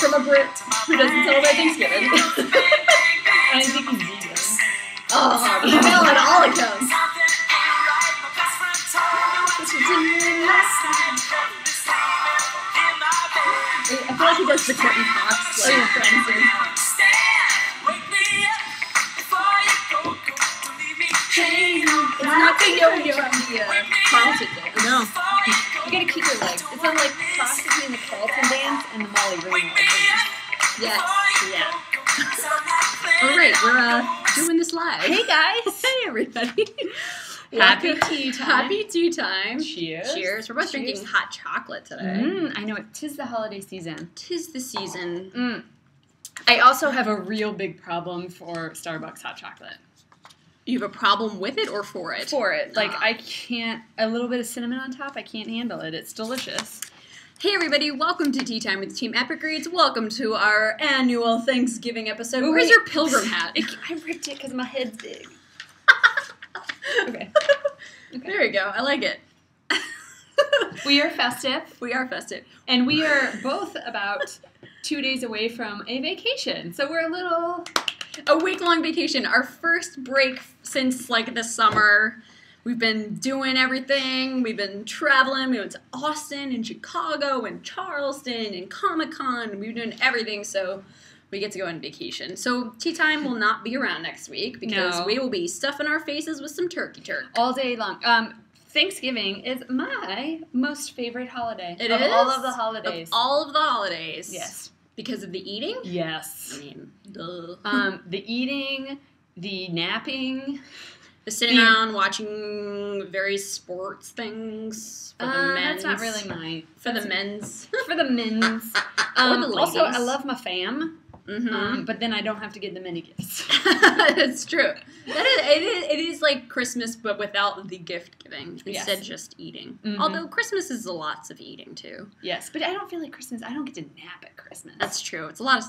from a Brit who doesn't celebrate Thanksgiving. I think he's vegan. Oh, email on all accounts. I feel like he does the Courtney Cox, like, friends thing. It's not the yo-yo from the Carlton dance. No. You gotta keep your legs. It's on like cross between the Carlton dance and the Molly Ringwald dance. Yes. Yeah. Alright, we're doing this live. Hey guys. Hey everybody. Happy tea time. Happy tea time. Cheers. Cheers. We're both drinking hot chocolate today. I know it. 'Tis the holiday season. 'Tis the season. I also have a real big problem for Starbucks hot chocolate. You have a problem with it or for it? For it. Like, I can't, a little bit of cinnamon on top, I can't handle it. It's delicious. Hey everybody, welcome to Tea Time with Team Epic Reads. Welcome to our annual Thanksgiving episode. Ooh, Where's wait. your pilgrim hat? I ripped it because my head's big. Okay. There you go. I like it. We are festive. We are festive. And we are both about 2 days away from a vacation. So we're A week-long vacation. Our first break since, like, the summer. We've been doing everything. We've been traveling. We went to Austin and Chicago and Charleston and Comic-Con. We've been doing everything, so we get to go on vacation. So Tea Time will not be around next week because we will be stuffing our faces with some turkey turk. all day long. Thanksgiving is my most favorite holiday. It of is? all of the holidays. Of all of the holidays. Yes. Because of the eating? Yes. I mean, duh. The eating, the napping. The sitting around watching various sports things for the men's. That's not really mine. For the men's. For the men's. Or the Also, I ladies. love my fam. Mm-hmm. But then I don't have to get them any gifts. It's true. It is like Christmas, but without the gift giving. Yes. Instead, just eating. Mhm. Although Christmas is lots of eating, too. Yes, but I don't feel like Christmas. I don't get to nap at Christmas. That's true. It's a lot of...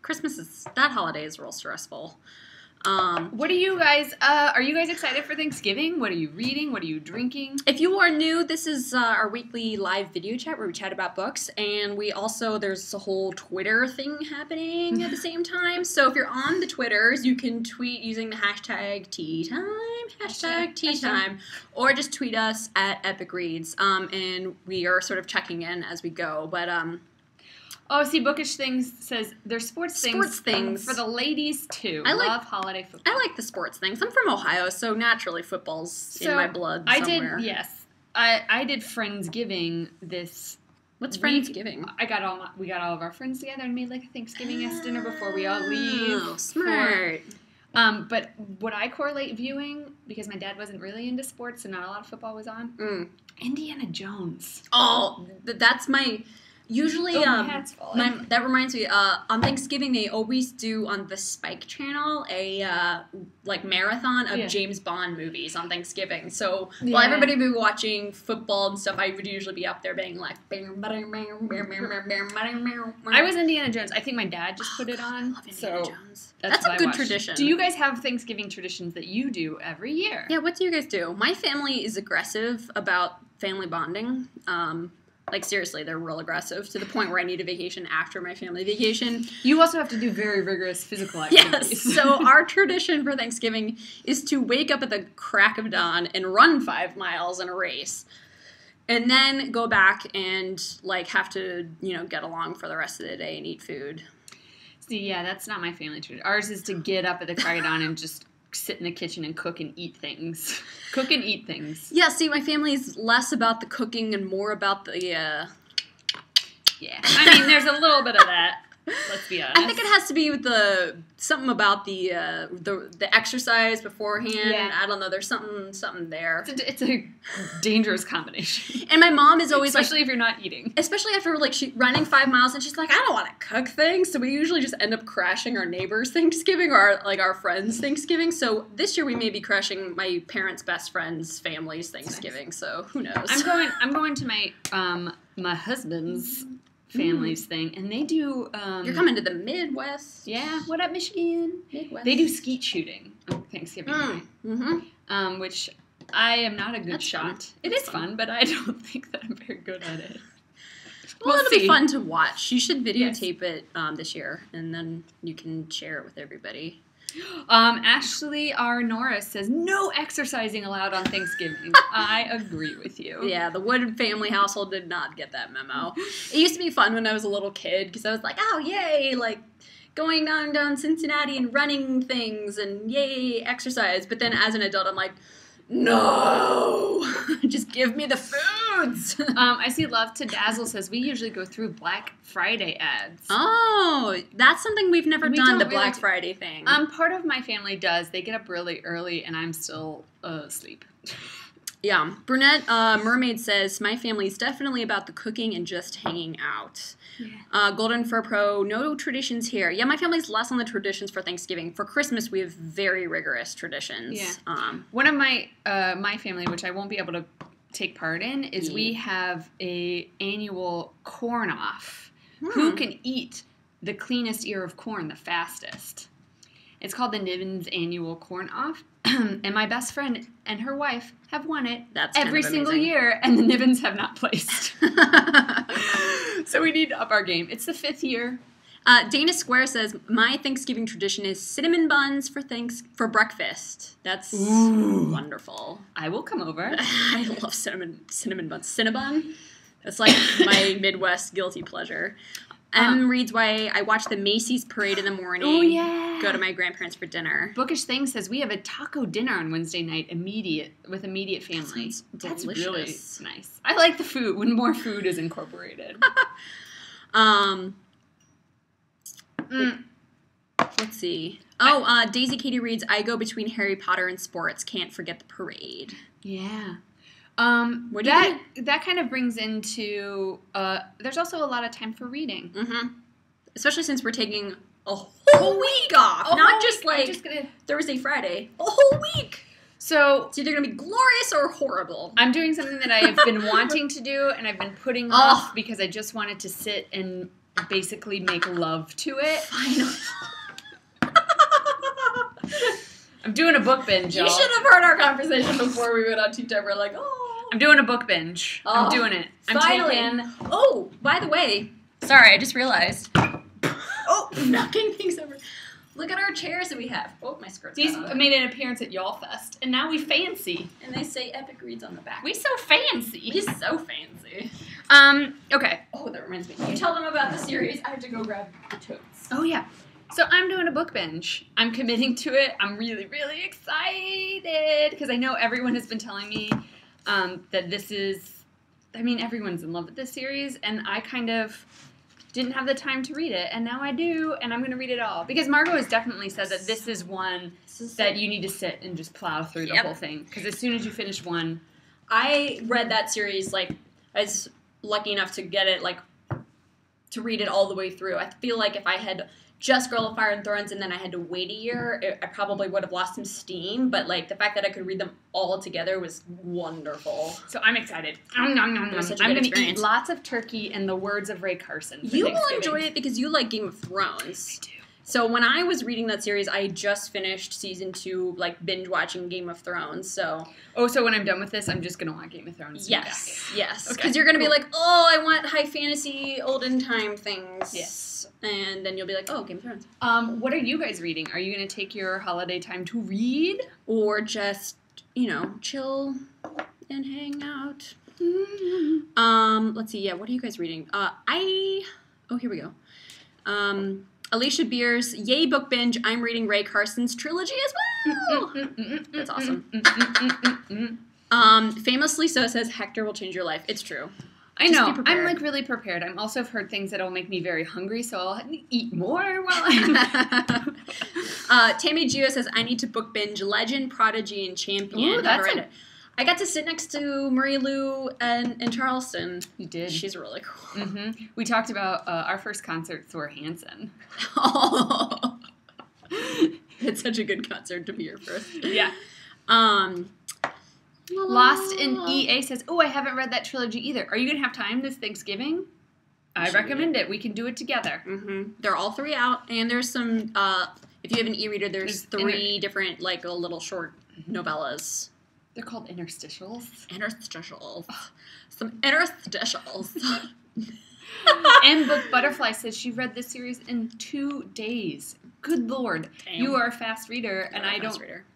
Christmas is... That holiday is real stressful. What are you guys excited for Thanksgiving? What are you reading? What are you drinking? If you are new, this is our weekly live video chat where we chat about books, and we also, there's a whole Twitter thing happening at the same time. So if you're on the Twitters, you can tweet using the hashtag tea time, or just tweet us at Epic Reads, and we are sort of checking in as we go. But Oh, see, Bookish Things says there's sports things for the ladies too. I like- love holiday football. I like the sports things. I'm from Ohio, so naturally football's in my blood somewhere. I did Friendsgiving this. What's week. Friendsgiving? We got all of our friends together and made like a Thanksgiving-esque dinner before we all leave. Oh, smart. But what I correlate viewing, because my dad wasn't really into sports and not a lot of football was on, Indiana Jones. Oh, that's my... Usually, my hat's falling. that reminds me, on Thanksgiving, they always do on the Spike channel a, marathon of James Bond movies on Thanksgiving. So, while everybody would be watching football and stuff, I would usually be up there being like... I was Indiana Jones. I think my dad just put it on. I love Indiana Jones. That's a good tradition. Do you guys have Thanksgiving traditions that you do every year? Yeah, what do you guys do? My family is aggressive about family bonding. Seriously, they're real aggressive to the point where I need a vacation after my family vacation. You also have to do very rigorous physical activities. Yes, so our tradition for Thanksgiving is to wake up at the crack of dawn and run 5 miles in a race. And then go back and, have to, get along for the rest of the day and eat food. See, yeah, that's not my family tradition. Ours is to get up at the crack of dawn and just sit in the kitchen and cook and eat things. Cook and eat things. Yeah, see, my family's less about the cooking and more about the, Yeah. I mean, there's a little bit of that. Let's be honest. I think it has to be with something about the exercise beforehand. Yeah. I don't know. There's something there. It's a dangerous combination. And my mom is always especially if you're not eating. Especially after running 5 miles, and she's like, I don't want to cook things. So we usually just end up crashing our neighbors' Thanksgiving or our friends' Thanksgiving. So this year we may be crashing my parents' best friend's family's Thanksgiving. Nice. So who knows? I'm going to my husband's family's thing, and they do... You're coming to the Midwest. Yeah, what up, Michigan? Midwest. They do skeet shooting on Thanksgiving night, which I am not a good shot. Fun. It is fun, but I don't think that I'm very good at it. Well, it'll be fun to watch. You should videotape it this year, and then you can share it with everybody. Ashley R. Norris says, no exercising allowed on Thanksgiving. I agree with you. Yeah, the Wood family household did not get that memo. It used to be fun when I was a little kid, because I was like, oh, yay, like, going down Cincinnati and running things, and yay, exercise. But then as an adult, I'm like, no! Just give me the foods! I see Love to Dazzle says, we usually go through Black Friday ads. Oh, that's something we've never done, the Black Friday thing. Part of my family does. They get up really early, and I'm still asleep. Yeah. Brunette Mermaid says, my family's definitely about the cooking and just hanging out. Yeah. Golden Fur Pro, no traditions here. Yeah, my family's less on the traditions for Thanksgiving. For Christmas, we have very rigorous traditions. Yeah. One of my family, which I won't be able to take part in, is we have a annual corn off. Who can eat the cleanest ear of corn the fastest? It's called the Niven's Annual Corn Off. And my best friend and her wife have won it every single year, and the Nivens have not placed. So we need to up our game. It's the 5th year. Dana Square says, my Thanksgiving tradition is cinnamon buns for breakfast. That's wonderful. I will come over. I love cinnamon buns. Cinnabon? That's like my Midwest guilty pleasure. Reads why I watch the Macy's parade in the morning. Oh, yeah. Go to my grandparents for dinner. Bookish Thing says we have a taco dinner on Wednesday night with immediate family. That's really nice. I like the food when more food is incorporated. Let's see. Daisy Katie reads, I go between Harry Potter and sports. Can't forget the parade. Yeah. That kind of brings into there's also a lot of time for reading. Mm-hmm. Especially since we're taking a whole week off. Not just like Thursday, Friday. A whole week. So it's either going to be glorious or horrible. I'm doing something that I have been wanting to do and I've been putting off because I just wanted to sit and basically make love to it. Finally. I'm doing a book binge, y'all. You should have heard our conversation before we went on TeeTime. We're like, I'm doing a book binge. I'm doing it. Finally. Oh, by the way. Sorry, I just realized. Knocking things over. Look at our chairs that we have. Oh, my skirt's These made an appearance at Y'all Fest, and now we fancy. And they say Epic Reads on the back. We so fancy. We so fancy. Okay. Oh, that reminds me. You tell them about the series. I have to go grab the totes. Oh, yeah. So I'm doing a book binge. I'm committing to it. I'm really, really excited because I know everyone has been telling me that this is, everyone's in love with this series, and I kind of didn't have the time to read it, and now I do, and I'm going to read it all. Because Margot has definitely said that this is one that you need to sit and just plow through the whole thing. Because as soon as you finish one... I read that series, I was lucky enough to get it, to read it all the way through. I feel like if I had just Girl of Fire and Thorns and then I had to wait a year, I probably would have lost some steam. But, the fact that I could read them all together was wonderful. So I'm excited. I'm going to eat lots of turkey in the words of Rae Carson. You will enjoy it because you like Game of Thrones. I do. So when I was reading that series, I just finished season 2, binge watching Game of Thrones. So so when I'm done with this, I'm just gonna want Game of Thrones. Yes, because you're gonna be like, I want high fantasy, olden time things. Yes, and then you'll be like, Game of Thrones. What are you guys reading? Are you gonna take your holiday time to read, or just chill and hang out? Let's see. Yeah, what are you guys reading? Here we go. Alicia Beers, yay book binge. I'm reading Rae Carson's trilogy as well. That's awesome. Famously So says Hector will change your life. It's true. I know. I'm really prepared. I'm also have heard things that will make me very hungry, so I'll eat more while I'm... Tammy Gio says I need to book binge Legend, Prodigy, and Champion. Ooh, that's read it. I got to sit next to Marie Lou and Charleston. You did. She's really cool. Mm-hmm. We talked about our first concert, Thor Hansen. Oh. It's such a good concert to be your first. Yeah. Lost in EA says, I haven't read that trilogy either. Are you going to have time this Thanksgiving? I recommend it. We can do it together. Mm-hmm. They're all 3 out, and there's some, if you have an e-reader, there's 3 different, little short novellas. They're called interstitials. Interstitials. Some interstitials. And Book Butterfly says she read this series in 2 days. Good Lord. Damn. You are a fast reader, and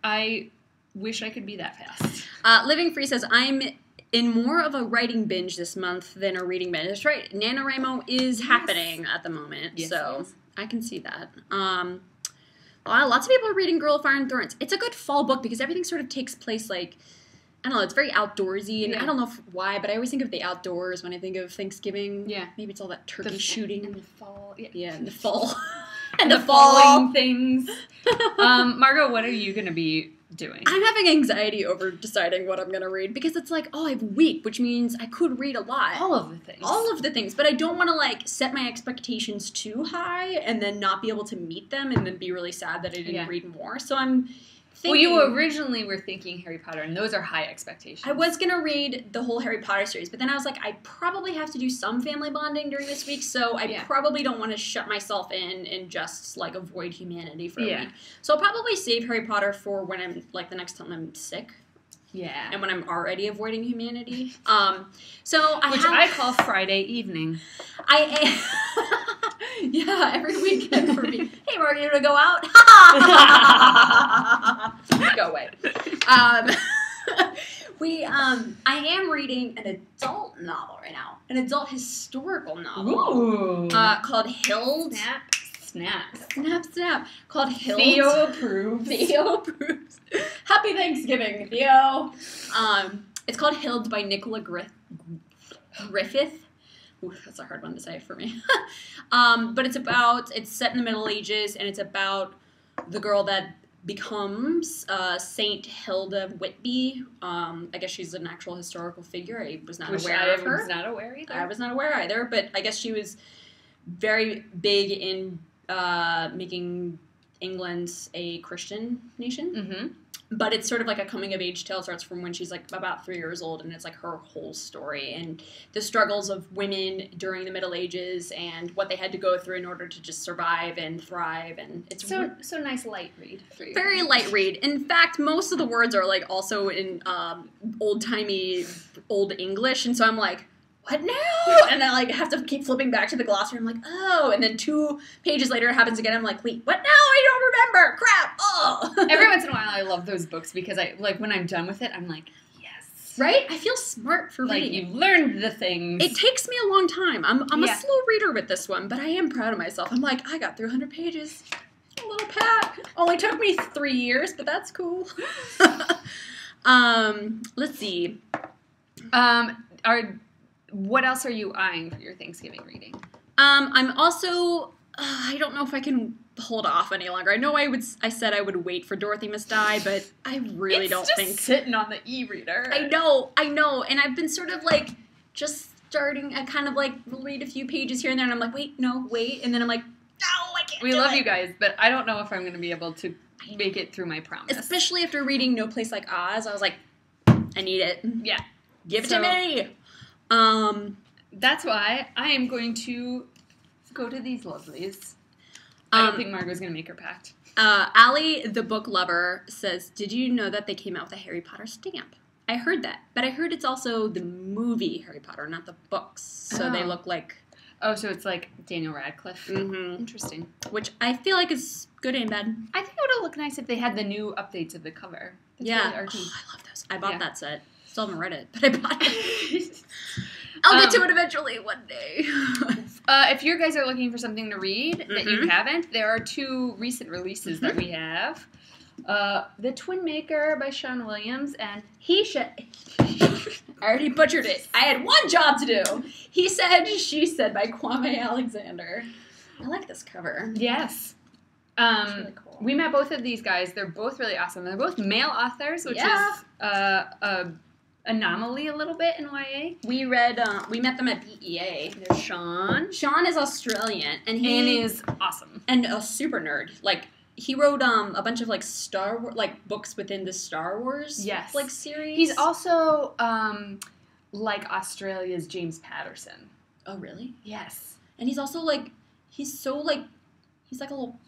I wish I could be that fast. Living Free says, I'm in more of a writing binge this month than a reading binge. That's right. NaNoWriMo is happening at the moment, so I can see that. Lots of people are reading Girl of Fire and Thorns. It's a good fall book because everything sort of takes place like, I don't know, it's very outdoorsy, and I don't know why, but I always think of the outdoors when I think of Thanksgiving. Yeah. Maybe it's all that turkey shooting. In the fall. Yeah, in the fall. And the falling things. Margot, what are you going to be doing? I'm having anxiety over deciding what I'm going to read because it's like, I have a week, which means I could read a lot. All of the things. But I don't want to, like, set my expectations too high and then not be able to meet them and then be really sad that I didn't read more. So I'm thinking... Well, you originally were thinking Harry Potter, and those are high expectations. I was going to read the whole Harry Potter series, but then I was like, I probably have to do some family bonding during this week, so I probably don't want to shut myself in and just, like, avoid humanity for a week. So I'll probably save Harry Potter for when I'm, like, the next time I'm sick. Yeah. And when I'm already avoiding humanity. Which I call Friday evening. Yeah, every weekend for me. Hey, Marty, you want to go out? Go away. I am reading an adult novel right now. An adult historical novel. Called Hild. Snap. Called Hild. Theo approves. Happy Thanksgiving, Theo. It's called Hild by Nicola Griffith. Ooh, that's a hard one to say for me. But it's set in the Middle Ages, and it's about the girl that becomes Saint Hilda Whitby. I guess she's an actual historical figure. I was not aware of her. I was not aware either. I was not aware either, but I guess she was very big in making England a Christian nation. Mm-hmm. But it's sort of like a coming-of-age tale. It starts from when she's, like, about 3 years old, and it's, like, her whole story. And the struggles of women during the Middle Ages and what they had to go through in order to just survive and thrive. And it's so nice light read for you. Very light read. In fact, most of the words are, like, also in old-timey Old English. And so I'm like, what now? And I, like, have to keep flipping back to the glossary. I'm like, oh. And then 2 pages later it happens again. I'm like, wait, what now? I don't remember. Crap. Oh. Every once in a while I love those books because when I'm done with it, I'm like, yes. Right? I feel smart for reading. You've learned the things. It takes me a long time. I'm a slow reader with this one, but I am proud of myself. I'm like, I got through 100 pages. A little pat. Only took me 3 years, but that's cool. Let's see. What else are you eyeing for your Thanksgiving reading? I'm also, I don't know if I can hold off any longer. I know I said I would wait for Dorothy Must Die, but I really don't think. It's just sitting on the e-reader. I know. And I've been sort of like, just starting, I kind of like read a few pages here and there, and I'm like, wait, and then I'm like, no, I can't We love you guys, but I don't know if I'm going to be able to make it through my promise. Especially after reading No Place Like Oz, I was like, I need it. Yeah. Give it to me. That's why I am going to go to these lovelies. I don't think Margot's going to make her pact. Allie, the book lover, says, did you know that they came out with a Harry Potter stamp? I heard that, but I heard it's also the movie Harry Potter, not the books. So they look like... Oh, so it's like Daniel Radcliffe. Mm-hmm. Interesting. Which I feel like is good and bad. I think it would look nice if they had the new updates of the cover. That's really arty. Oh, I love those. I bought that set. Still haven't read it, but I bought it. I'll get to it eventually one day. If you guys are looking for something to read that you haven't, there are 2 recent releases that we have. The Twinmaker by Sean Williams and He Said... I already butchered it. I had one job to do. He Said, She Said by Kwame Alexander. I like this cover. Yes. Really cool. We met both of these guys. They're both really awesome. They're both male authors, which is a anomaly a little bit in YA. We met them at BEA. There's Sean. Sean is Australian, and he is awesome. And a super nerd. Like, he wrote a bunch of, like, Star Wars, like, books within the Star Wars, like, series. He's also, like, Australia's James Patterson. Oh, really? Yes. And he's also, like, he's like a little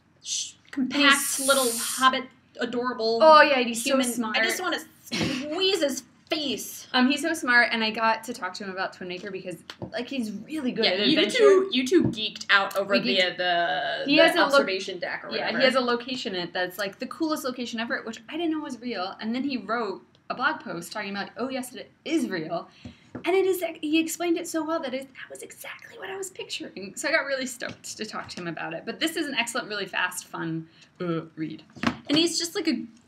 compact little hobbit, adorable Oh, yeah, he's human. so smart. I just want to squeeze his face. He's so smart, and I got to talk to him about Twinmaker because, like, he's really good at adventure. You two geeked out over the observation deck or whatever. Yeah, he has a location in it that's, like, the coolest location ever, which I didn't know was real. And then he wrote a blog post talking about, oh, yes, it is real. And he explained it so well that was exactly what I was picturing. So I got really stoked to talk to him about it. But this is an excellent, really fast, fun read. And he's just,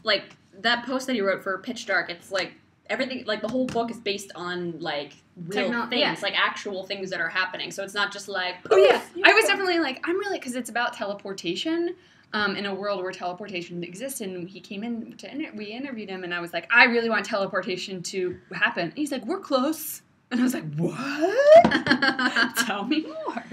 like, that post that he wrote for Pitch Dark, it's, like, everything, like, the whole book is based on, like, real things, like, actual things that are happening. So it's not just like, oh, yeah. I was definitely like, because it's about teleportation in a world where teleportation exists. And he came in, we interviewed him, and I was like, I really want teleportation to happen. And he's like, we're close. And I was like, what? Tell me more.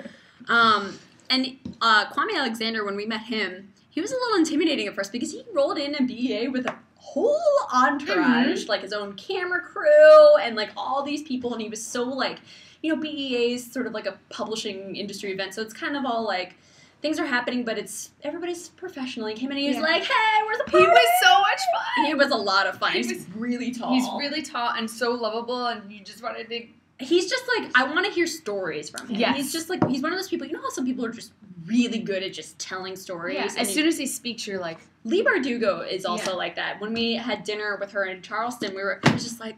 And Kwame Alexander, when we met him, he was a little intimidating at first because he rolled in a BA with a whole entourage, like his own camera crew and like all these people, and he was so like, you know, BEA is sort of like a publishing industry event, so it's kind of all like things are happening, but everybody's professional. He came in and he was like, hey, where's the party? He was so much fun. He was a lot of fun. He's really tall. He's really tall and so lovable, and you just wanted to... He's just like, I want to hear stories from him. Yes. He's just like, he's one of those people, you know how some people are just really good at just telling stories? Yeah. As soon as he speaks, you're like... Lee Bardugo is also like that. When we had dinner with her in Charleston, I was just like,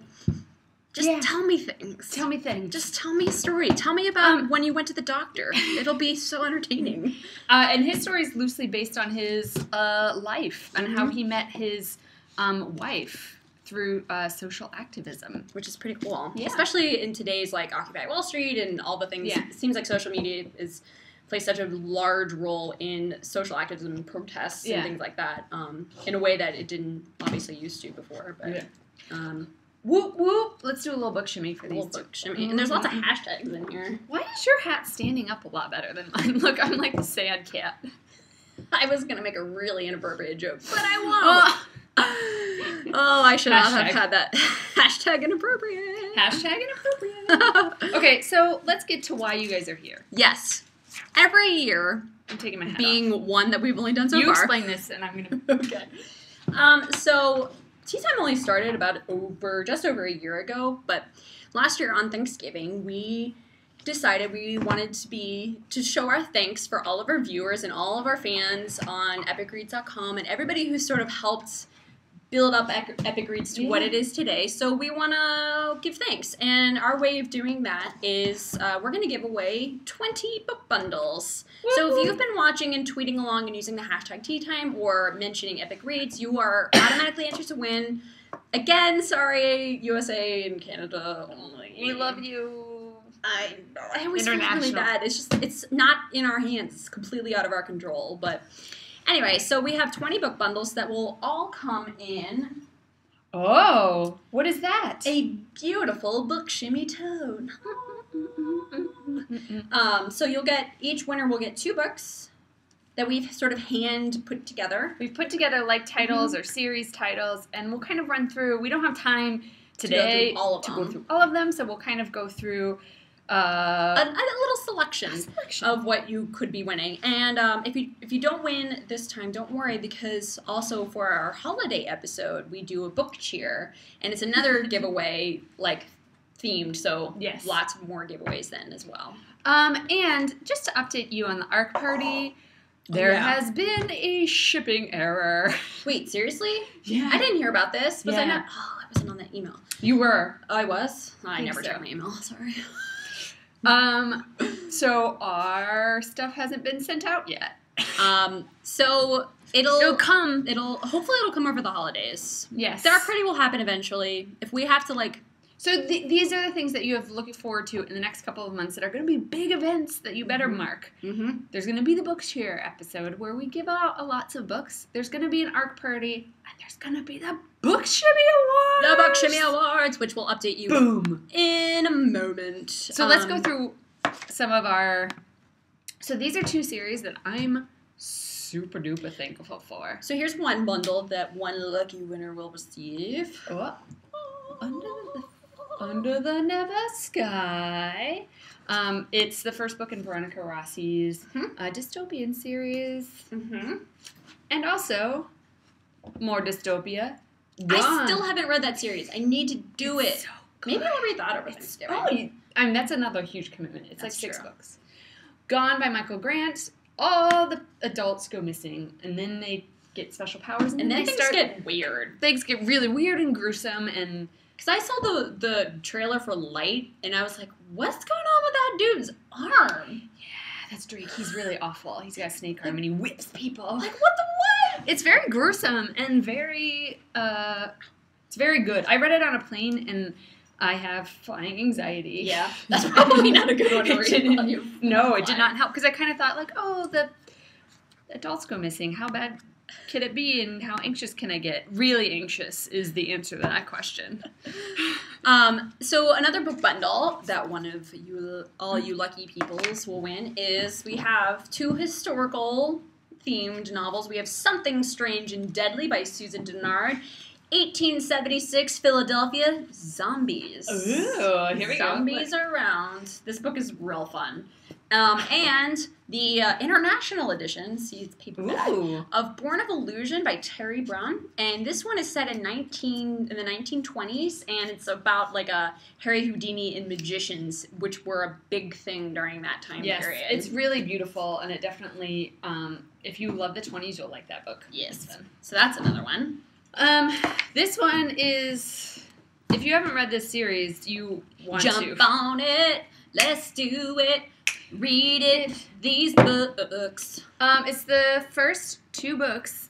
tell me things. Tell me things. Just tell me a story. Tell me about when you went to the doctor. It'll be so entertaining. And his story is loosely based on his life and how he met his wife through social activism. Which is pretty cool. Yeah. Especially in today's, like, Occupy Wall Street and all the things. Yeah. It seems like social media plays such a large role in social activism and protests and things like that, in a way that it didn't obviously used to before. But, whoop, whoop. Let's do a little book shimmy for these two. Book shimmy. And there's lots of hashtags in here. Why is your hat standing up a lot better than mine? Look, I'm like the sad cat. I was going to make a really inappropriate joke, but I won't. I should not have had that. Hashtag inappropriate. Hashtag inappropriate. Okay, so let's get to why you guys are here. Yes. Every year, I'm taking my hat being off. One that we've only done so far. You explain this, and I'm going to... Okay. So, Tea Time only started just over a year ago, but last year on Thanksgiving, we decided we wanted to show our thanks for all of our viewers and all of our fans on epicreads.com and everybody who sort of helped build up Epic Reads to what it is today. So we want to give thanks. And our way of doing that is we're going to give away 20 book bundles. Woo-hoo. So if you've been watching and tweeting along and using the hashtag *TeaTime or mentioning Epic Reads, you are automatically entered to win. Again, sorry, USA and Canada only. We love you. I always feel really bad. It's not in our hands. It's completely out of our control. But anyway, so we have 20 book bundles that will all come in. Oh, what is that? A beautiful book shimmy tote. So each winner will get 2 books that we've sort of hand put together. We've put together like titles or series titles, and we'll kind of run through. We don't have time today to go through all of them, so we'll kind of go through a little selection of what you could be winning. And if you don't win this time, don't worry, because also for our holiday episode, we do a book cheer, and it's another giveaway, like, themed, so lots more giveaways then as well. And just to update you on the ARC party, there has been a shipping error. Wait, seriously? Yeah. I didn't hear about this. Was I not? Oh, I wasn't on that email. You were. Oh, I was? Oh, I never checked my email. Sorry. So our stuff hasn't been sent out yet. So it'll come. Hopefully it'll come over the holidays. Yes. The ARC party will happen eventually. If we have to, like... So these are the things that you have looking forward to in the next couple of months that are going to be big events that you better mark. Mm-hmm. There's going to be the book cheer episode where we give out lots of books. There's going to be an ARC party, and there's going to be the Book Shimmy Awards! The Book Shimmy Awards, which will update you in a moment. So let's go through some of our... So these are 2 series that I'm super duper thankful for. So here's one bundle that one lucky winner will receive. Under the Never Sky. It's the first book in Veronica Rossi's dystopian series. Mm-hmm. And also, more dystopia, I still haven't read that series. I need to do it. So maybe I'll read that over Thanksgiving. I mean, that's another huge commitment. It's That's like 6 true. books. Gone by Michael Grant. All the adults go missing, and then they get special powers, And then things get weird. Things get really weird and gruesome, and Because I saw the trailer for Light, and I was like, what's going on with that dude's arm? that's Drake. He's really awful. He's got a snake arm, and he whips people. Like, what the what? It's very gruesome and very, it's very good. I read it on a plane, and I have flying anxiety. Yeah, that's probably not a good one to read while you're No, it did flying. not help, because I kind of thought, like, oh, the adults go missing. How bad could it be, and how anxious can I get? Really anxious is the answer to that question. So another book bundle that one of you, all you lucky peoples, will win is we have 2 historical themed novels. We have Something Strange and Deadly by Susan Dennard. 1876 Philadelphia Zombies. Ooh, here we go. Zombies are around. This book is real fun. And the international edition, see it's paperback, Ooh. of Born of Illusion by Teri Brown. And this one is set in the 1920s, and it's about like a Harry Houdini and magicians, which were a big thing during that time period. It's really beautiful, and it definitely, if you love the 20s, you'll like that book. Yes. So that's another one. This one is, if you haven't read this series, you want Jump to. on it. Let's do it. Read it. These books. It's the first 2 books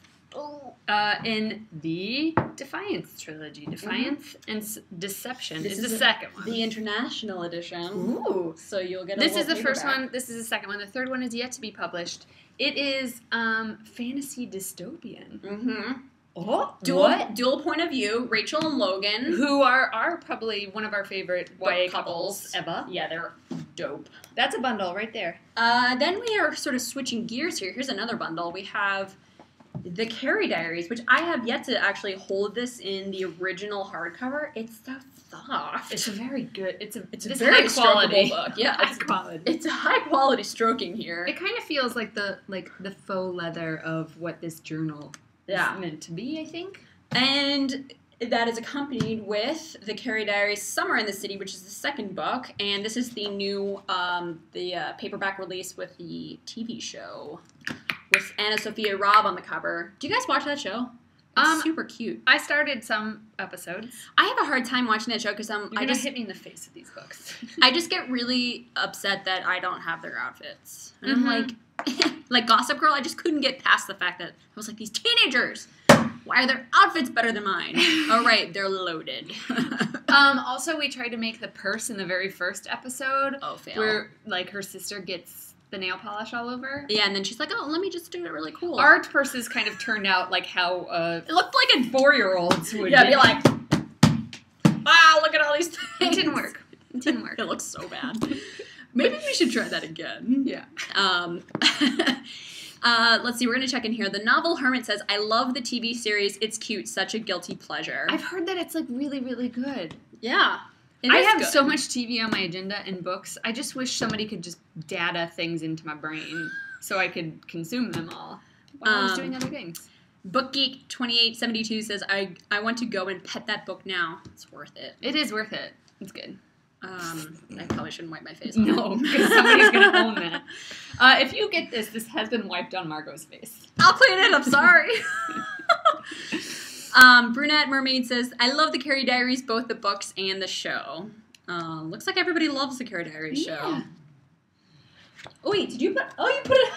in the Defiance trilogy. Defiance and Deception This is is the second one. The international edition. Ooh. So you'll get a This is little the first paperback. one. This is the second one. The third one is yet to be published. It is fantasy dystopian. Mm-hmm. Oh, Dual point of view. Rachel and Logan. Who are probably one of our favorite YA couples ever. Yeah, they're dope. That's a bundle right there. Then we are sort of switching gears here. Here's another bundle. We have the Carrie Diaries, which I have yet to actually hold this in the original hardcover. It's so soft. It's a very good. It's a very high quality strokable book. Yeah, high quality. It's a high quality stroking here. It kind of feels like the faux leather of what this journal is meant to be, I think. And that is accompanied with the Carrie Diaries Summer in the City, which is the second book. And this is the new paperback release with the TV show with Anna Sophia Robb on the cover. Do you guys watch that show? It's super cute. I started some episodes. I have a hard time watching that show because You're gonna hit me in the face with these books. I just get really upset that I don't have their outfits. And I'm like, like Gossip Girl, I just couldn't get past the fact that I was like, these teenagers, why are their outfits better than mine? Oh, right, they're loaded. Also, we tried to make the purse in the very first episode. Oh, fail. Where, like, her sister gets the nail polish all over. Yeah, and then she's like, oh, let me just do it really cool. Our purses kind of turned out like how it looked like a 4-year-olds would be like, wow, look at all these things. It didn't work. It didn't work. It looks so bad. Maybe we should try that again. Yeah. Let's see, we're going to check in here. The Novel Hermit says, I love the TV series. It's cute. Such a guilty pleasure. I've heard that it's, like, really, really good. Yeah. I have so much TV on my agenda and books. I just wish somebody could just data things into my brain so I could consume them all while I was doing other things. BookGeek2872 says, I want to go and pet that book now. It's worth it. It is worth it. It's good. I probably shouldn't wipe my face. No, because somebody's going to own that. If you get this has been wiped on Margot's face. I'll clean it up, sorry. Brunette Mermaid says, I love the Carrie Diaries, both the books and the show. Looks like everybody loves the Carrie Diaries show. Oh, wait, did you put... Oh, you put it...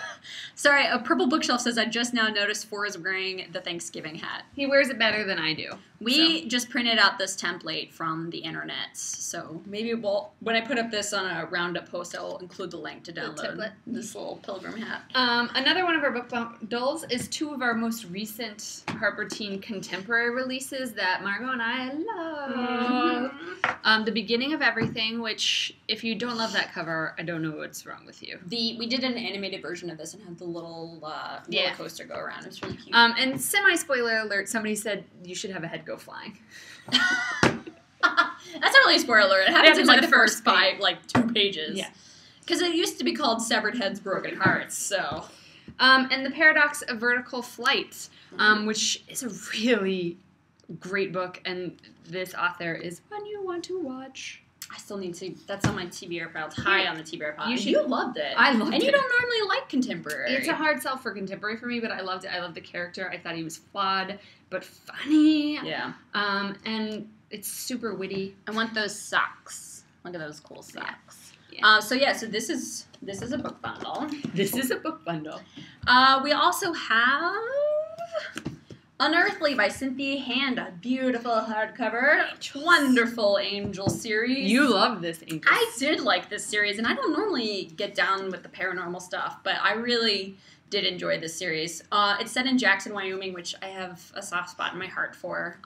Sorry, a Purple Bookshelf says, I just now noticed Four is wearing the Thanksgiving hat. He wears it better than I do. We just printed out this template from the internet, so maybe when I put up this on a roundup post, I'll include the link to download this little pilgrim hat. Another one of our book bundles is 2 of our most recent Harper Teen contemporary releases that Margot and I love. The Beginning of Everything, which, if you don't love that cover, I don't know what's wrong with you. We did an animated version of this and had the little roller coaster go around. It was really cute. And semi-spoiler alert, somebody said you should have a head go flying. That's not really a spoiler alert. It happens in like the first 2 pages. Yeah. Because it used to be called Severed Heads, Broken Hearts, so... And The Paradox of Vertical Flight, which is a really great book, and this author is one you want to watch. I still need to. That's on my TBR pile. It's high on the TBR pile. You loved it. I loved it. And you don't normally like contemporary. It's a hard sell for contemporary for me, but I loved it. I loved the character. I thought he was flawed, but funny. Yeah. And it's super witty. I want those socks. Look at those cool socks. Yeah. So this is a book bundle. This is a book bundle. We also have Unearthly by Cynthia Hand, a beautiful hardcover, wonderful angel series. You love this angel. I did like this series, and I don't normally get down with the paranormal stuff, but I really did enjoy this series. It's set in Jackson, Wyoming, which I have a soft spot in my heart for.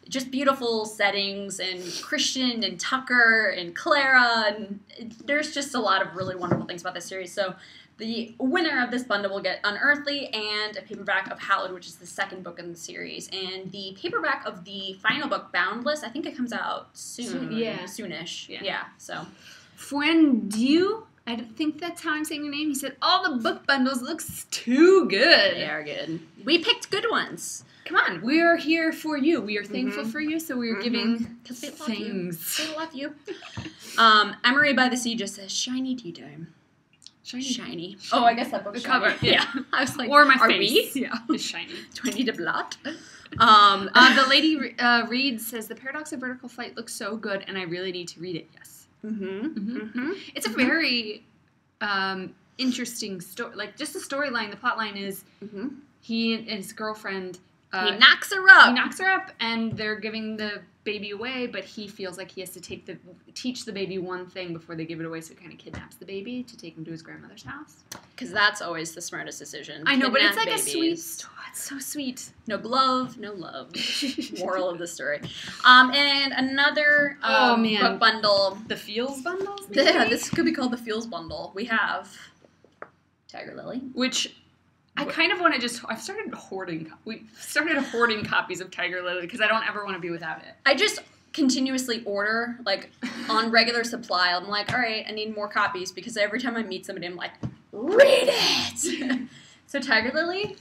Just beautiful settings, and Christian and Tucker and Clara, and there's just a lot of really wonderful things about this series. So the winner of this bundle will get Unearthly and a paperback of Hild, which is the second book in the series. And the paperback of the final book, Boundless, I think it comes out soon. Soonish. Yeah. So. Fuendiu, I think that's how I'm saying your name. He said, all the book bundles looks too good. They are good. We picked good ones. Come on, we are here for you. We are thankful for you, so we are giving things. They love you. Emery by the Sea just says, shiny tea time. Shiny. Oh, I guess that book's the cover. Yeah. I was like, or my are face. We? Yeah. It's shiny. Do I need a blot? The lady Reed says, the Paradox of Vertical Flight looks so good, and I really need to read it. Yes. It's a very interesting story. Like, just the storyline, the plot line is he and his girlfriend... he knocks her up. He knocks her up, and they're giving the baby away, but he feels like he has to teach the baby one thing before they give it away, so he kind of kidnaps the baby to take him to his grandmother's house. Because that's always the smartest decision. I know, but it's like babies. a sweet story. It's so sweet. No glove, no love. Moral of the story. And another book bundle. The Feels bundles? Yeah, this could be called the Feels bundle. We have Tiger Lily. Which... I kind of want to I've started hoarding. We started hoarding copies of Tiger Lily because I don't ever want to be without it. I just continuously order, like, on regular supply. I'm like, all right, I need more copies because every time I meet somebody, I'm like, read it! So Tiger Lily,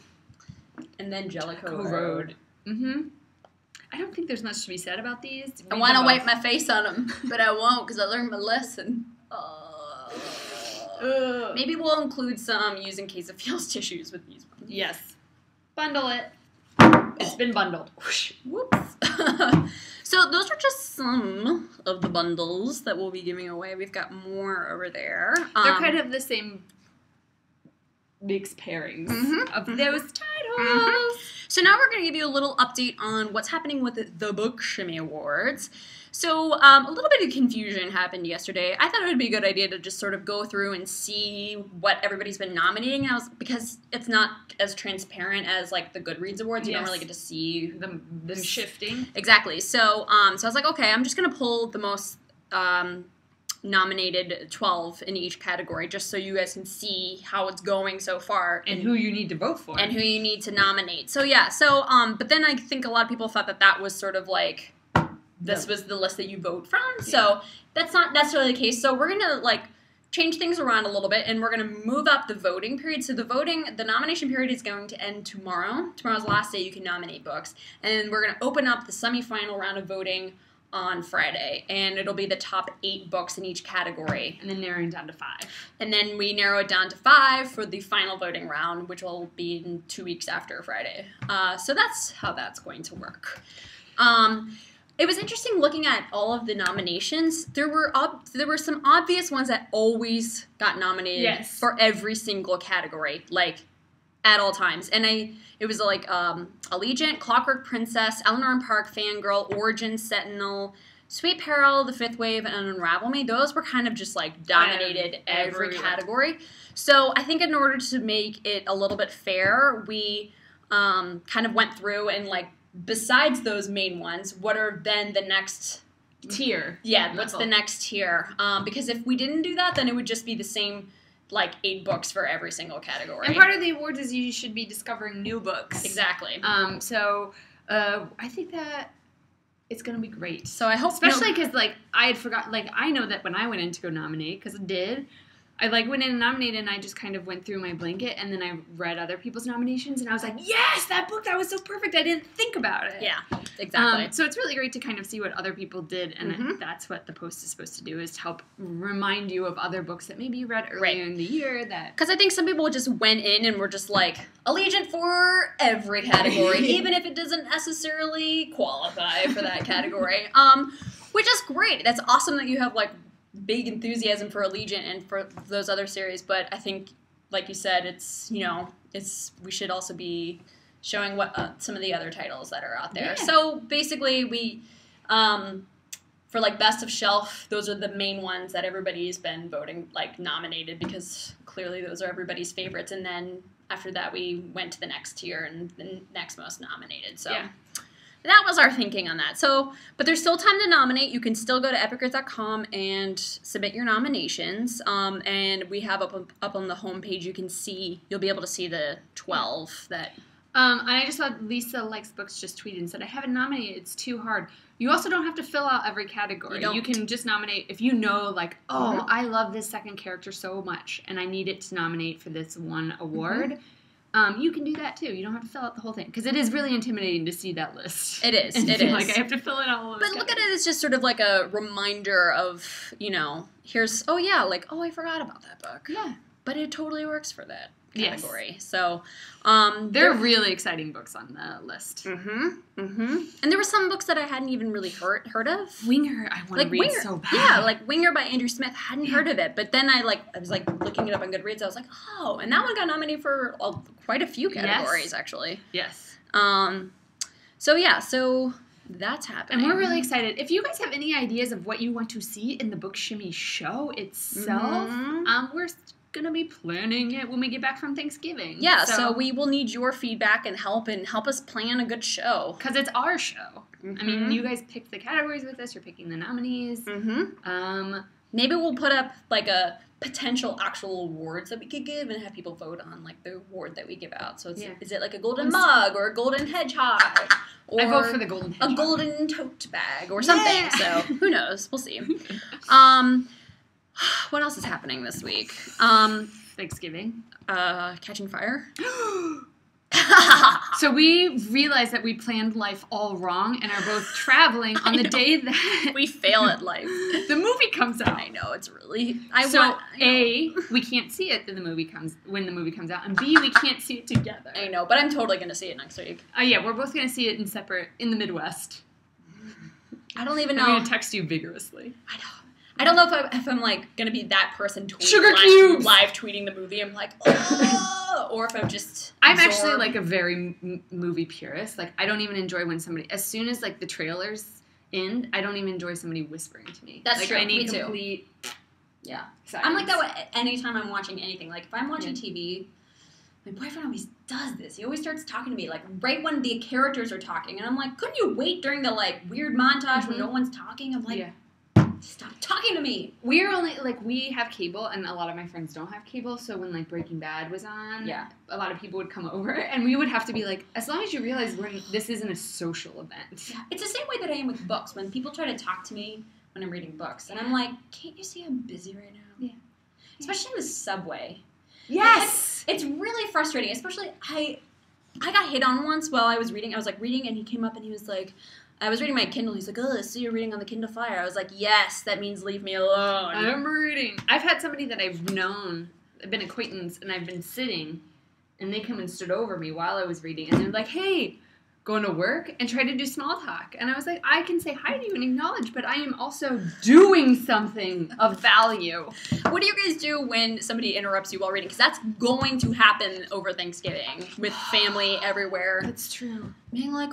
and then Jellicoe Road. I don't think there's much to be said about these. I want to wipe my face on them, but I won't because I learned my lesson. Maybe we'll include some using case of feels tissues with these ones. Yes. Bundle it. It's been bundled. Whoops. So those are just some of the bundles that we'll be giving away. We've got more over there. They're kind of the same mixed pairings of those titles. So now we're going to give you a little update on what's happening with the Book Shimmy Awards. So a little bit of confusion happened yesterday. I thought it would be a good idea to just sort of go through and see what everybody's been nominating. Because it's not as transparent as like the Goodreads Awards. You don't really get to see them shifting. Exactly. So I was like, okay, I'm just going to pull the most nominated 12 in each category just so you guys can see how it's going so far. And who you need to vote for. And who you need to nominate. So yeah, but then I think a lot of people thought that was sort of like... This was the list that you vote from, so that's not necessarily the case. So we're gonna change things around a little bit, and we're gonna move up the voting period. So the nomination period is going to end tomorrow. Tomorrow's the last day you can nominate books, and we're gonna open up the semifinal round of voting on Friday, and it'll be the top 8 books in each category, and then narrowing down to 5. And then we narrow it down to 5 for the final voting round, which will be in 2 weeks after Friday. So that's how that's going to work. It was interesting looking at all of the nominations. There were some obvious ones that always got nominated for every single category, like at all times. And it was like Allegiant, Clockwork Princess, Eleanor and Park, Fangirl, Origin, Sentinel, Sweet Peril, The Fifth Wave, and Unravel Me. Those were kind of just like dominated every category. So I think in order to make it a little bit fair, we kind of went through and besides those main ones, what are then the next tier? Yeah, what's the next tier? Because if we didn't do that, then it would just be the same, 8 books for every single category. And part of the awards is you should be discovering new books. Exactly. So I think that it's going to be great. So I hope... Especially because, I had forgotten... I know that when I went in to go nominate, because I did, I like went in and nominated, and I just kind of went through my blanket, and then I read other people's nominations, and I was like, yes, that book, that was so perfect. I didn't think about it. Yeah, exactly. So it's really great to kind of see what other people did, and that's what the post is supposed to do, is to help remind you of other books that maybe you read earlier in the year. Because I think some people just went in and were just like, Allegiant for every category, even if it doesn't necessarily qualify for that category. Which is great. That's awesome that you have, like, big enthusiasm for Allegiant and for those other series, but I think, like you said, it's, you know, we should also be showing what some of the other titles that are out there. Yeah. So basically, we for like best of shelf, those are the main ones that everybody's been voting, like, nominated, because clearly those are everybody's favorites. And then after that, we went to the next tier and the next most nominated. So. Yeah. That was our thinking on that. So, but there's still time to nominate. You can still go to epicrit.com and submit your nominations. And we have up on the homepage, you'll be able to see the 12 that... I just saw Lisa Likes Books just tweeted and said, I haven't nominated, it's too hard. You also don't have to fill out every category. You can just nominate if you know, like, oh, I love this second character so much, and I need it to nominate for this one award. You can do that too. You don't have to fill out the whole thing, because it is really intimidating to see that list. It is. It is. Like, I have to fill in all of it. But look at it as just sort of like a reminder of, you know, here's, oh yeah, like, oh, I forgot about that book. Yeah. But it totally works for that category. Yes. So, there are really exciting books on the list. And there were some books that I hadn't even really heard of. Winger, I want to read so bad. Yeah, like Winger by Andrew Smith. Hadn't heard of it, but then I was looking it up on Goodreads. I was like, oh, and that one got nominated for quite a few categories, actually. Yes. So that's happening. And we're really excited. If you guys have any ideas of what you want to see in the Book Shimmy show itself, we're going to be planning it when we get back from Thanksgiving. Yeah, so we will need your feedback and help us plan a good show. Because it's our show. I mean, you guys picked the categories with us. You're picking the nominees. Maybe we'll put up, like, a potential actual awards that we could give and have people vote on, like, the award that we give out. So is it like a golden mug or a golden hedgehog? Or I vote for the golden hedgehog. A golden tote bag or something. Yeah. So who knows? We'll see. What else is happening this week? Thanksgiving. Catching Fire. So we realized that we planned life all wrong and are both traveling on the day that we fail at life. The movie comes out. I know, it's really... we can't see it when the movie comes out, and B, we can't see it together. I know, but I'm totally going to see it next week. Yeah, we're both going to see it in the Midwest. I don't even know. I'm going to text you vigorously. I know. I don't know if I'm like going to be that person live tweeting the movie. I'm like, oh, or if I'm just I'm actually like a very movie purist. Like, I don't even enjoy when as soon as like the trailers end, I don't even enjoy somebody whispering to me. That's like, true. I need me complete too. Yeah. silence. I'm like that way anytime I'm watching anything. Like, if I'm watching TV, my boyfriend always does this. He always starts talking to me, like, right when the characters are talking. And I'm like, couldn't you wait during the, like, weird montage when no one's talking? I'm like, stop talking to me. We're only, like, we have cable, and a lot of my friends don't have cable, so when, like, Breaking Bad was on, a lot of people would come over, and we would have to be like, as long as you realize this isn't a social event. Yeah. It's the same way that I am with books. When people try to talk to me when I'm reading books, and I'm like, can't you see I'm busy right now? Yeah. Especially in the subway. Yes! It's really frustrating, especially, I got hit on once while I was reading. I was, like, reading, and he came up, and he was like... I was reading my Kindle. He's like, oh, I see you're reading on the Kindle Fire. I was like, yes, that means leave me alone. I'm reading. I've had somebody that I've known, I've been acquaintance, and I've been sitting, and they come and stood over me while I was reading, and they're like, hey, going to work? And try to do small talk. And I was like, I can say hi to you and acknowledge, but I am also doing something of value. What do you guys do when somebody interrupts you while reading? Because that's going to happen over Thanksgiving with family everywhere. That's true. Being like...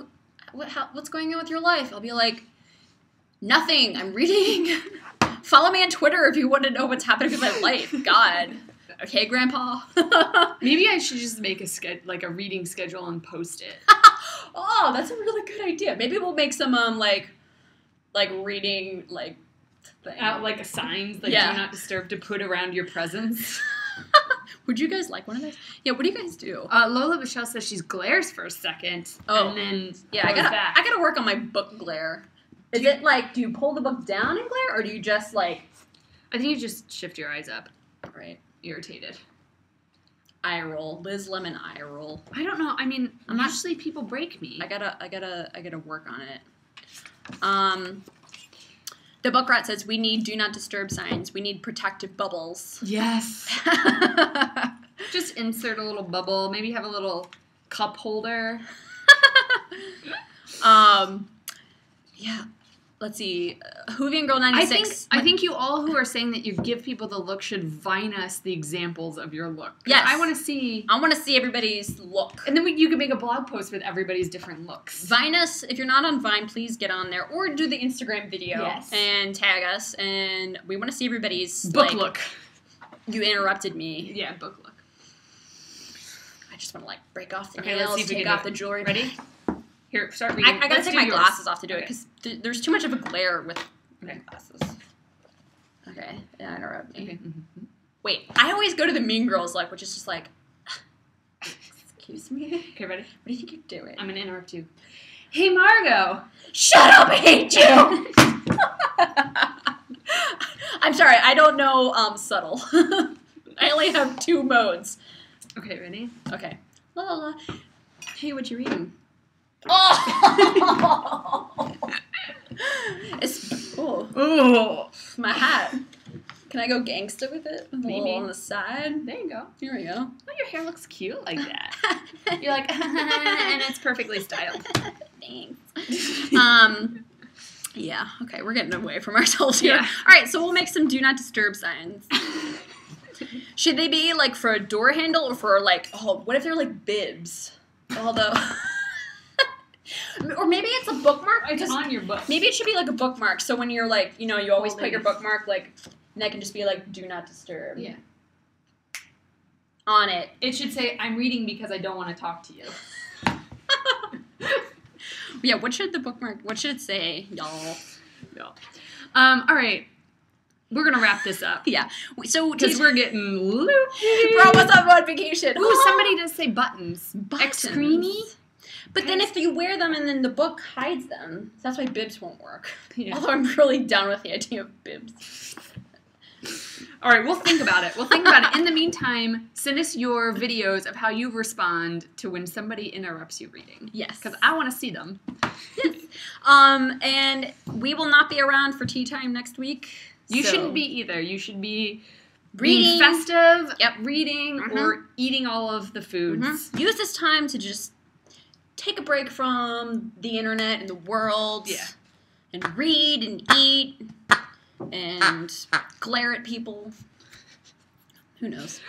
What's going on with your life? I'll be like, nothing. I'm reading. Follow me on Twitter if you want to know what's happening with my life. God. Okay, Grandpa. Maybe I should just make a reading schedule and post it. Oh, that's a really good idea. Maybe we'll make some like reading thing. Like signs do not disturb to put around your presence. Would you guys like one of those? Yeah, what do you guys do? Lola Michelle says she's glares for a second. Oh. And then I gotta work on my book glare. Is it like, do you pull the book down and glare, or do you just like... I think you just shift your eyes up. right. irritated. Eye roll. Liz Lemon eye roll. I don't know. I mean, I'm usually people break me. I gotta work on it. The book rat says we need do not disturb signs. We need protective bubbles. Yes. Just insert a little bubble. Maybe have a little cup holder. Yeah. Let's see. Hoovian Girl 96. I think you all who are saying that you give people the look should Vine us the examples of your look. Yes. I want to see everybody's look. And then you can make a blog post with everybody's different looks. Vine us. If you're not on Vine, please get on there. Or do the Instagram video. Yes. And tag us. And we want to see everybody's book look. You interrupted me. Yeah, book look. I just want to break off the nails, let's see if take off the jewelry. Ready? Here, start reading. I gotta take my glasses off to do it because there's too much of a glare with my glasses. Okay, yeah, interrupt me. Okay. Mm-hmm. Wait, I always go to the Mean Girls which is just excuse me. Okay, ready? What do you think you're doing? I'm gonna interrupt you. Hey, Margot. Shut up! I hate you. I'm sorry, I don't know subtle. I only have 2 modes. Okay, ready? Okay. La la la. Hey, what you reading? Oh! Oh, my hat. Can I go gangsta with it? Maybe on the side. There you go. Here we go. Oh, your hair looks cute like that. You're like, and it's perfectly styled. Thanks. Yeah. Okay, we're getting away from ourselves here. Yeah. All right, so we'll make some do not disturb signs. Should they be for a door handle or for what if they're bibs? Although. Or maybe it's a bookmark. It's on your book. Maybe it should be a bookmark. So when you're you always put your bookmark and that can just be do not disturb. Yeah. On it. It should say, I'm reading because I don't want to talk to you. Yeah, what should it say, y'all? Yeah. All right. We're going to wrap this up. Yeah. So, because we're getting loopy. We're almost on vacation. Ooh, somebody does say buttons. Ex-creamy. But then if you wear them and then the book hides them, so that's why bibs won't work. Yeah. Although I'm really down with the idea of bibs. All right, we'll think about it. In the meantime, send us your videos of how you respond to when somebody interrupts you reading. Yes. Because I want to see them. Yes. And we will not be around for tea time next week. You shouldn't be either. You should be reading, being festive, yep. reading, or eating all of the foods. Use this time to just take a break from the internet and the world. Yeah. And read and eat and glare at people. Who knows?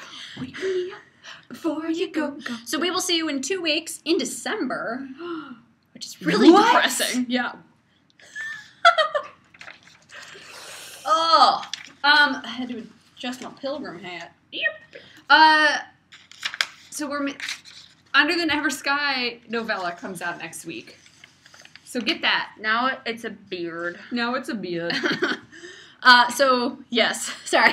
Before you go. So we will see you in 2 weeks in December, which is really depressing. Yeah. Oh. I had to adjust my pilgrim hat. Yep. So we're Under the Never Sky novella comes out next week. So get that. Now it's a beard. Now it's a beard. So, yes. Sorry.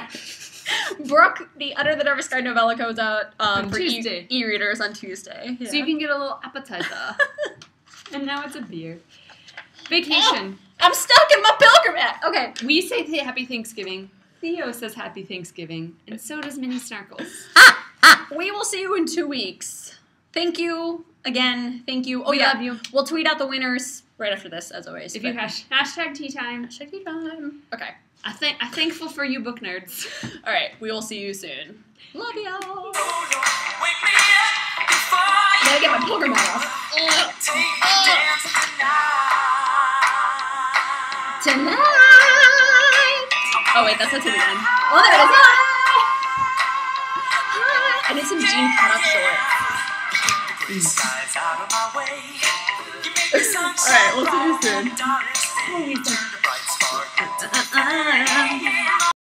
Brooke, the Under the Never Sky novella comes out for Tuesday. E-readers on Tuesday. Yeah. So you can get a little appetizer. And now it's a beard. Vacation. Oh, I'm stuck in my pilgrim hat. Okay. We say Happy Thanksgiving. Theo says Happy Thanksgiving. And so does Minnie Snarkles. We will see you in 2 weeks. Thank you. Again, thank you. Oh, we love you. We'll tweet out the winners right after this, as always. If you hashtag tea time. Hashtag tea time. Okay. I'm thankful for you book nerds. All right. We will see you soon. Love y'all. Gotta get my pilgrim hat off. Tonight. Oh, wait. That's not to the end. Oh, there it is. Hi. I need some jean cut-off shorts. Alright, we'll see you soon.